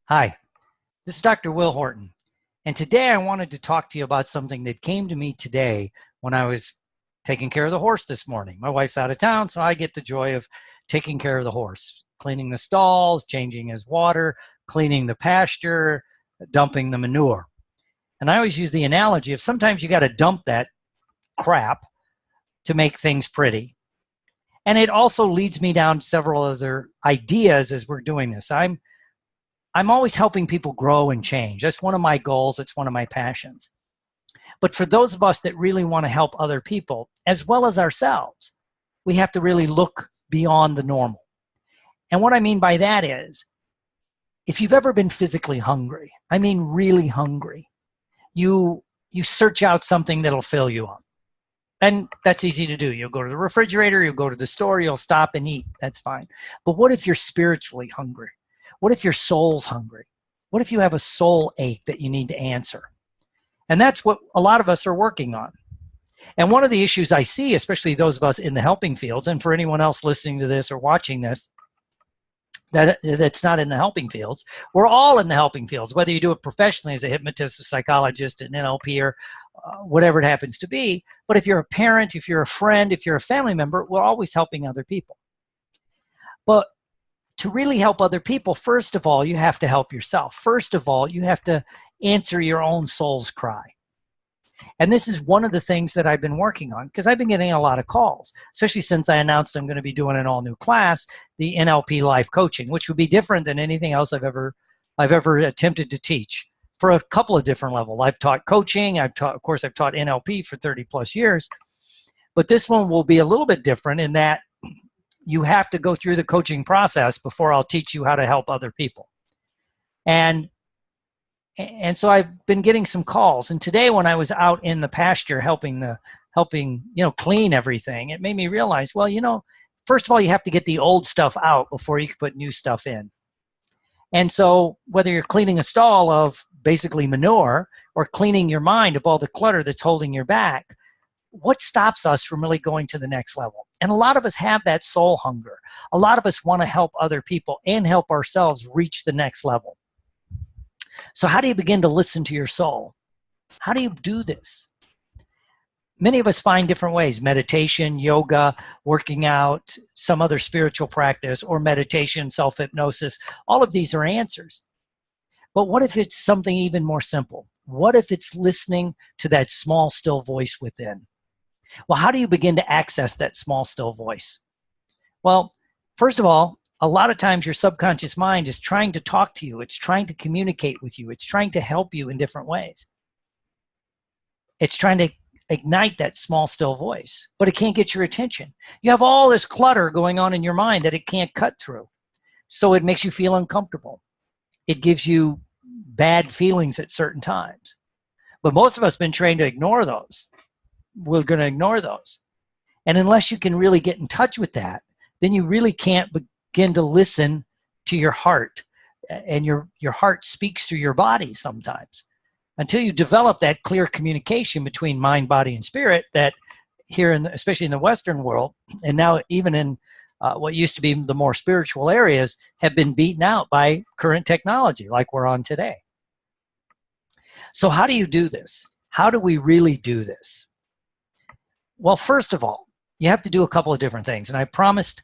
Hi, this is Dr. Will Horton, and today I wanted to talk to you about something that came to me today when I was taking care of the horse this morning. My wife's out of town, so I get the joy of taking care of the horse, cleaning the stalls, changing his water, cleaning the pasture, dumping the manure. And I always use the analogy of sometimes you got to dump that crap to make things pretty. And it also leads me down several other ideas as we're doing this. I'm always helping people grow and change. That's one of my goals. It's one of my passions. But for those of us that really want to help other people, as well as ourselves, we have to really look beyond the normal. And what I mean by that is, if you've ever been physically hungry, I mean really hungry, you search out something that'll fill you up. And that's easy to do. You'll go to the refrigerator, you'll go to the store, you'll stop and eat. That's fine. But what if you're spiritually hungry? What if your soul's hungry? What if you have a soul ache that you need to answer? And that's what a lot of us are working on. And one of the issues I see, especially those of us in the helping fields, and for anyone else listening to this or watching this, that's not in the helping fields, we're all in the helping fields, whether you do it professionally as a hypnotist, a psychologist, an NLP, or whatever it happens to be. But if you're a parent, if you're a friend, if you're a family member, we're always helping other people. But to really help other people, first of all, you have to help yourself. First of all, you have to answer your own soul's cry. And this is one of the things that I've been working on, because I've been getting a lot of calls, especially since I announced I'm going to be doing an all-new class, the NLP Life Coaching, which would be different than anything else I've ever attempted to teach for a couple of different levels. I've taught coaching. Of course, I've taught NLP for 30 plus years. But this one will be a little bit different in that you have to go through the coaching process before I'll teach you how to help other people. And so I've been getting some calls. And today when I was out in the pasture helping clean everything, it made me realize, well, first of all, you have to get the old stuff out before you can put new stuff in. And so whether you're cleaning a stall of basically manure or cleaning your mind of all the clutter that's holding you back, what stops us from really going to the next level? And a lot of us have that soul hunger. A lot of us want to help other people and help ourselves reach the next level. So how do you begin to listen to your soul? How do you do this? Many of us find different ways: meditation, yoga, working out, some other spiritual practice, or meditation, self-hypnosis. All of these are answers. But what if it's something even more simple? What if it's listening to that small, still voice within? Well, how do you begin to access that small, still voice? Well, first of all, a lot of times your subconscious mind is trying to talk to you. It's trying to communicate with you. It's trying to help you in different ways. It's trying to ignite that small, still voice, but it can't get your attention. You have all this clutter going on in your mind that it can't cut through. So it makes you feel uncomfortable. It gives you bad feelings at certain times. But most of us have been trained to ignore those. We're going to ignore those. And unless you can really get in touch with that, then you really can't begin to listen to your heart. And your heart speaks through your body sometimes. Until you develop that clear communication between mind, body, and spirit that here, especially in the Western world, and now even in what used to be the more spiritual areas, have been beaten out by current technology like we're on today. So how do you do this? How do we really do this? Well, first of all, you have to do a couple of different things. And I promised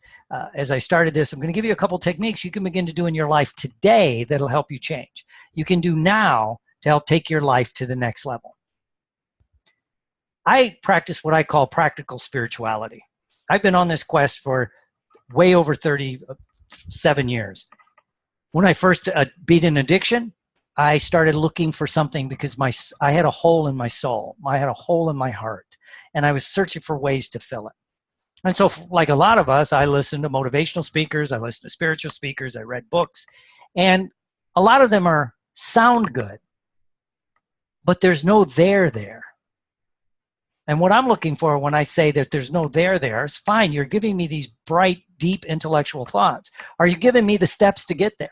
as I started this, I'm going to give you a couple techniques you can begin to do in your life today that'll help you change. You can do now to help take your life to the next level. I practice what I call practical spirituality. I've been on this quest for way over 37 years. When I first beat an addiction, I started looking for something because I had a hole in my soul. I had a hole in my heart, and I was searching for ways to fill it. And so like a lot of us, I listened to motivational speakers, I listened to spiritual speakers, I read books, and a lot of them sound good, but there's no there. And what I'm looking for when I say that there's no there, it's fine. You're giving me these bright, deep intellectual thoughts. Are you giving me the steps to get there?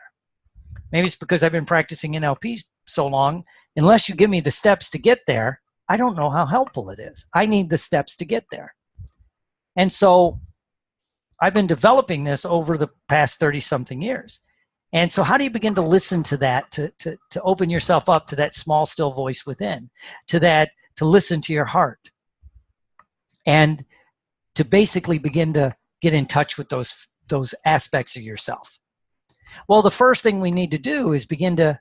Maybe it's because I've been practicing NLP so long. Unless you give me the steps to get there, I don't know how helpful it is. I need the steps to get there. And so I've been developing this over the past 30-something years. And so how do you begin to listen to that, to open yourself up to that small, still voice within, to listen to your heart, and to basically begin to get in touch with those aspects of yourself? Well, the first thing we need to do is begin to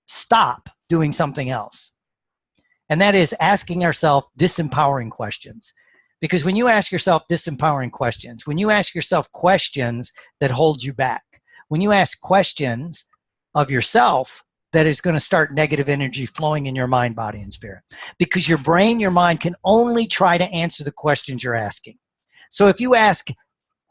stop doing something else. And that is asking ourselves disempowering questions. Because when you ask yourself disempowering questions, when you ask yourself questions that hold you back, when you ask questions of yourself, that is going to start negative energy flowing in your mind, body, and spirit. Because your brain, your mind can only try to answer the questions you're asking. So if you ask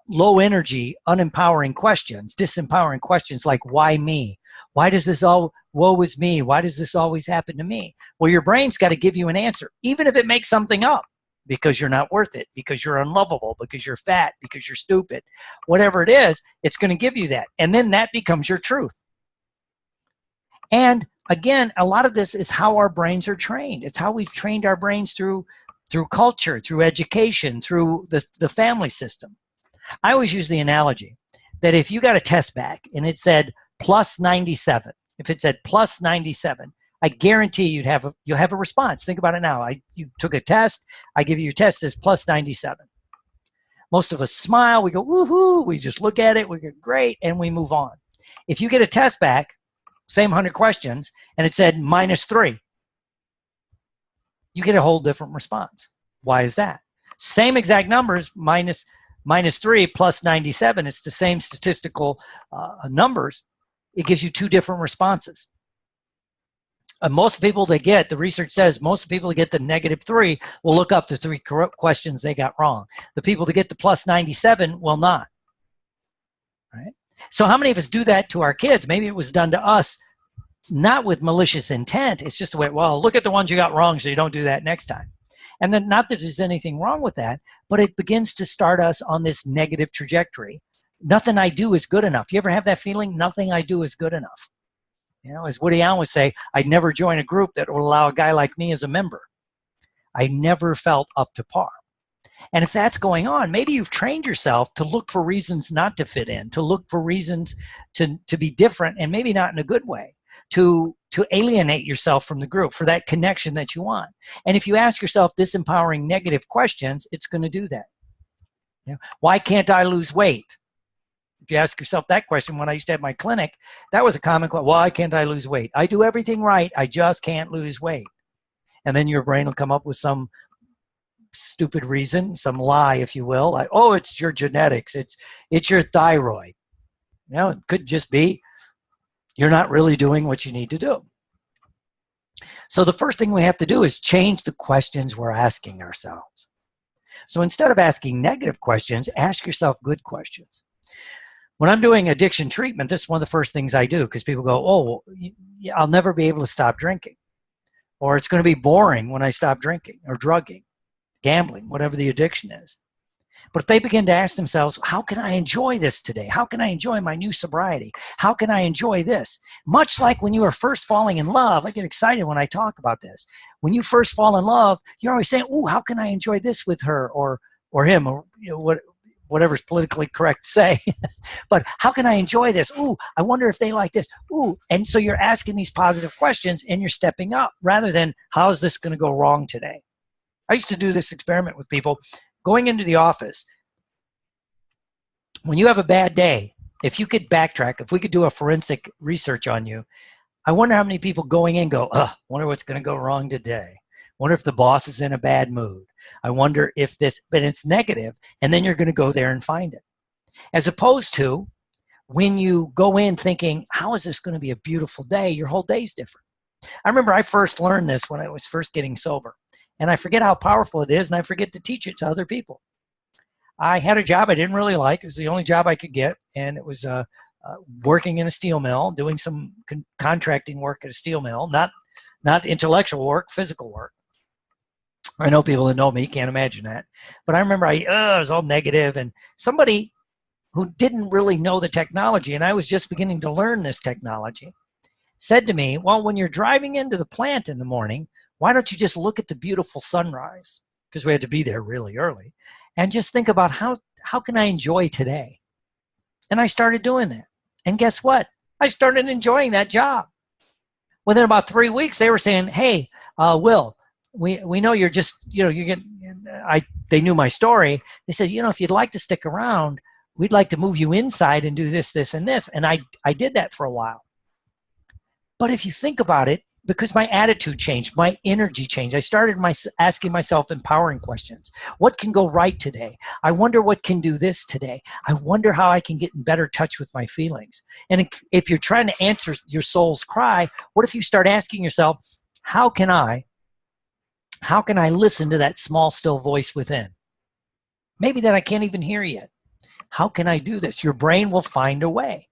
low energy, unempowering questions, disempowering questions like, why me? Why does this all, woe is me? Why does this always happen to me? Well, your brain's got to give you an answer, even if it makes something up, because you're not worth it, because you're unlovable, because you're fat, because you're stupid. Whatever it is, it's going to give you that. And then that becomes your truth. And again, a lot of this is how our brains are trained. It's how we've trained our brains through culture, through education, through the family system. I always use the analogy that if you got a test back and it said plus 97, if it said plus 97, I guarantee you'll have a response. Think about it now. You took a test. I give you your test as plus 97. Most of us smile. We go, woohoo. We just look at it. We go, great. And we move on. If you get a test back, same 100 questions, and it said -3, you get a whole different response. Why is that? Same exact numbers, -3 plus 97. It's the same statistical numbers. It gives you two different responses. Most people that get, the research says, most people that get the -3 will look up the 3 questions they got wrong. The people that get the plus 97 will not. Right? So how many of us do that to our kids? Maybe it was done to us, not with malicious intent. It's just the way, well, look at the ones you got wrong so you don't do that next time. And then not that there's anything wrong with that, but it begins to start us on this negative trajectory. Nothing I do is good enough. You ever have that feeling? Nothing I do is good enough. You know, as Woody Allen would say, I'd never join a group that would allow a guy like me as a member. I never felt up to par. And if that's going on, maybe you've trained yourself to look for reasons not to fit in, to look for reasons to be different, and maybe not in a good way, to alienate yourself from the group for that connection that you want. And if you ask yourself disempowering negative questions, it's going to do that. You know, why can't I lose weight? If you ask yourself that question, when I used to have my clinic, that was a common question. Why can't I lose weight? I do everything right. I just can't lose weight. And then your brain will come up with some stupid reason, some lie, if you will, like, oh, it's your genetics. It's your thyroid. You know, it could just be you're not really doing what you need to do. So the first thing we have to do is change the questions we're asking ourselves. So instead of asking negative questions, ask yourself good questions. When I'm doing addiction treatment, this is one of the first things I do, because people go, oh, I'll never be able to stop drinking. Or it's going to be boring when I stop drinking or drugging, gambling, whatever the addiction is. But if they begin to ask themselves, how can I enjoy this today? How can I enjoy my new sobriety? How can I enjoy this? Much like when you are first falling in love, I get excited when I talk about this. When you first fall in love, you're always saying, oh, how can I enjoy this with her or him, or you know, whatever's politically correct to say. But how can I enjoy this? Ooh, I wonder if they like this. Ooh, and so you're asking these positive questions and you're stepping up rather than how is this going to go wrong today? I used to do this experiment with people going into the office. When you have a bad day, if you could backtrack, if we could do a forensic research on you, I wonder how many people going in go, wonder what's going to go wrong today. Wonder if the boss is in a bad mood. I wonder if this, but it's negative, and then you're going to go there and find it. As opposed to when you go in thinking, how is this going to be a beautiful day? Your whole day's different. I remember I first learned this when I was first getting sober, and I forget how powerful it is, and I forget to teach it to other people. I had a job I didn't really like. It was the only job I could get, and it was working in a steel mill, doing some contracting work at a steel mill, not intellectual work, physical work. I know people that know me can't imagine that. But I remember it was all negative, and somebody who didn't really know the technology, and I was just beginning to learn this technology, said to me, well, when you're driving into the plant in the morning, why don't you just look at the beautiful sunrise? Because we had to be there really early. And just think about how can I enjoy today? And I started doing that. And guess what? I started enjoying that job. Within about 3 weeks, they were saying, "Hey, Will, we know you're just, you're getting." They knew my story. They said, "If you'd like to stick around, we'd like to move you inside and do this, this, and this." And I did that for a while. But if you think about it, because my attitude changed, my energy changed, I started asking myself empowering questions. What can go right today? I wonder what can do this today. I wonder how I can get in better touch with my feelings. And if you're trying to answer your soul's cry, what if you start asking yourself, how can I listen to that small, still voice within? Maybe that I can't even hear yet. How can I do this? Your brain will find a way.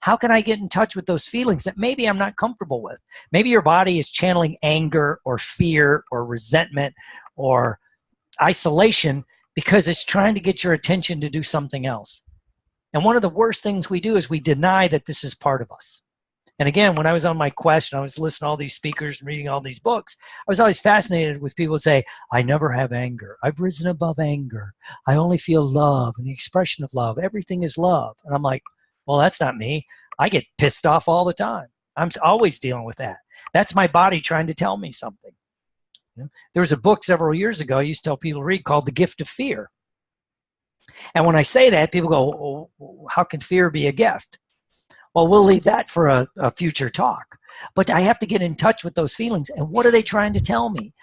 How can I get in touch with those feelings that maybe I'm not comfortable with? Maybe your body is channeling anger or fear or resentment or isolation because it's trying to get your attention to do something else. And one of the worst things we do is we deny that this is part of us. And again, when I was on my quest and I was listening to all these speakers and reading all these books, I was always fascinated with people who say, I never have anger. I've risen above anger. I only feel love and the expression of love. Everything is love. And I'm like, well, that's not me. I get pissed off all the time. I'm always dealing with that. That's my body trying to tell me something. There was a book several years ago I used to tell people to read called The Gift of Fear. And when I say that, people go, oh, how can fear be a gift? Well, we'll leave that for a future talk. But I have to get in touch with those feelings. And what are they trying to tell me?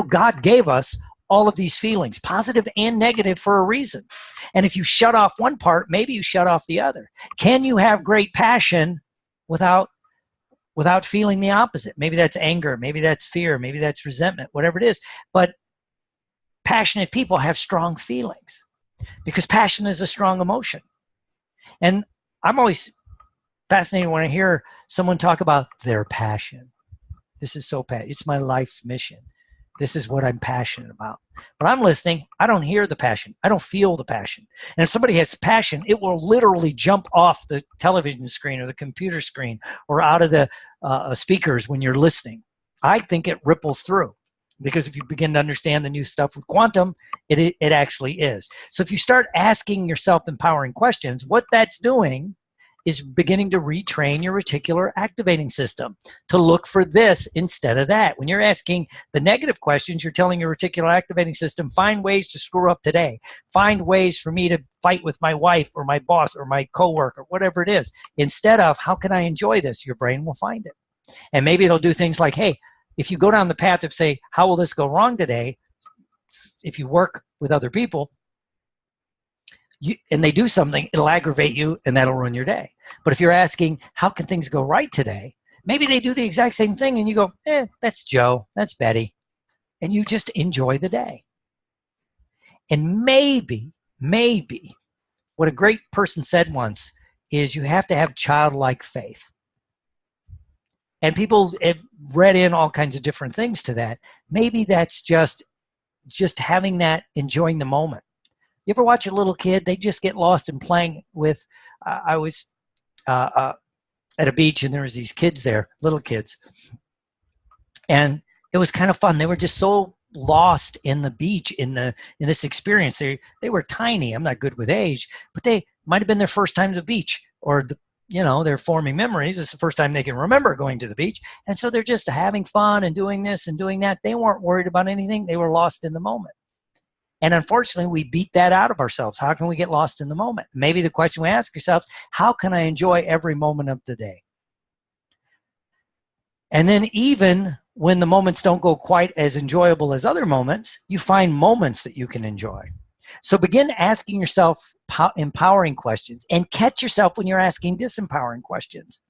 God gave us all of these feelings, positive and negative, for a reason. And if you shut off one part, maybe you shut off the other. Can you have great passion without feeling the opposite? Maybe that's anger, maybe that's fear, maybe that's resentment, whatever it is. But passionate people have strong feelings because passion is a strong emotion. And I'm always fascinated when I hear someone talk about their passion. This is so passionate. It's my life's mission. This is what I'm passionate about. But I'm listening. I don't hear the passion. I don't feel the passion. And if somebody has passion, it will literally jump off the television screen or the computer screen or out of the speakers when you're listening. I think it ripples through because if you begin to understand the new stuff with quantum, it actually is. So if you start asking yourself empowering questions, what that's doing is beginning to retrain your reticular activating system to look for this instead of that. When you're asking the negative questions, you're telling your reticular activating system, find ways to screw up today. Find ways for me to fight with my wife or my boss or my coworker, whatever it is. Instead of, how can I enjoy this? Your brain will find it. And maybe it'll do things like, hey, if you go down the path of say, how will this go wrong today? If you work with other people, and they do something, it'll aggravate you and that'll ruin your day. But if you're asking, how can things go right today? Maybe they do the exact same thing and you go, that's Joe, that's Betty. And you just enjoy the day. And maybe what a great person said once is you have to have childlike faith. And people have read in all kinds of different things to that. Maybe that's just having that, enjoying the moment. You ever watch a little kid? They just get lost in playing with, I was at a beach and there was these kids there, little kids. And it was kind of fun. They were just so lost in the beach, in this experience. They were tiny. I'm not good with age, but they might have been their first time to the beach, or they're forming memories. It's the first time they can remember going to the beach. And so they're just having fun and doing this and doing that. They weren't worried about anything. They were lost in the moment. And unfortunately, we beat that out of ourselves. How can we get lost in the moment? Maybe the question we ask ourselves, how can I enjoy every moment of the day? And then even when the moments don't go quite as enjoyable as other moments, you find moments that you can enjoy. So begin asking yourself empowering questions and catch yourself when you're asking disempowering questions.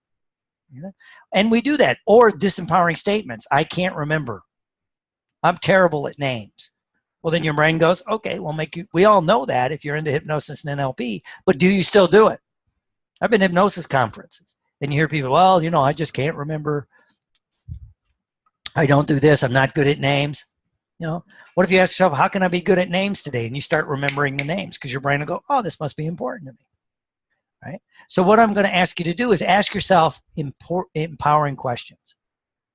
And we do that. Or disempowering statements. I can't remember. I'm terrible at names. Well, then your brain goes, okay, we all know that if you're into hypnosis and NLP, but do you still do it? I've been to hypnosis conferences. Then you hear people, well, I just can't remember. I don't do this. I'm not good at names. What if you ask yourself, how can I be good at names today? And you start remembering the names because your brain will go, oh, this must be important to me. Right? So what I'm going to ask you to do is ask yourself empowering questions.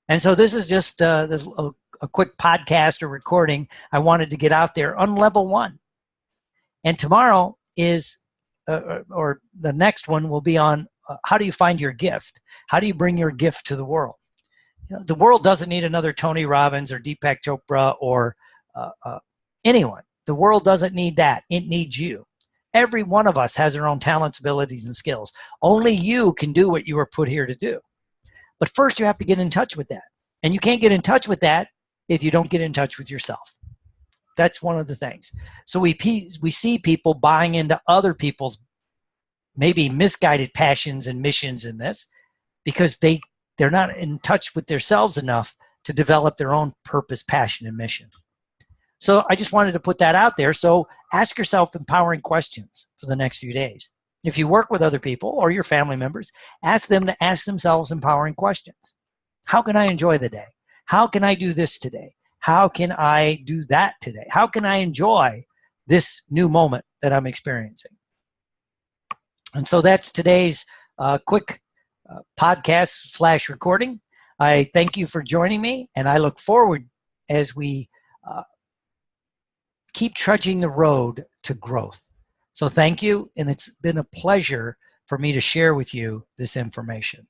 And so this is just a quick podcast or recording I wanted to get out there on level 1. And tomorrow is, or the next one will be on how do you find your gift? How do you bring your gift to the world? You know, the world doesn't need another Tony Robbins or Deepak Chopra or anyone. The world doesn't need that. It needs you. Every one of us has our own talents, abilities, and skills. Only you can do what you were put here to do. But first, you have to get in touch with that. And you can't get in touch with that if you don't get in touch with yourself. That's one of the things. So we see people buying into other people's maybe misguided passions and missions in this because they're not in touch with themselves enough to develop their own purpose, passion, and mission. So I just wanted to put that out there. So ask yourself empowering questions for the next few days. If you work with other people or your family members, ask them to ask themselves empowering questions. How can I enjoy the day? How can I do this today? How can I do that today? How can I enjoy this new moment that I'm experiencing? And so that's today's quick podcast / recording. I thank you for joining me, and I look forward as we keep trudging the road to growth. So thank you, and it's been a pleasure for me to share with you this information.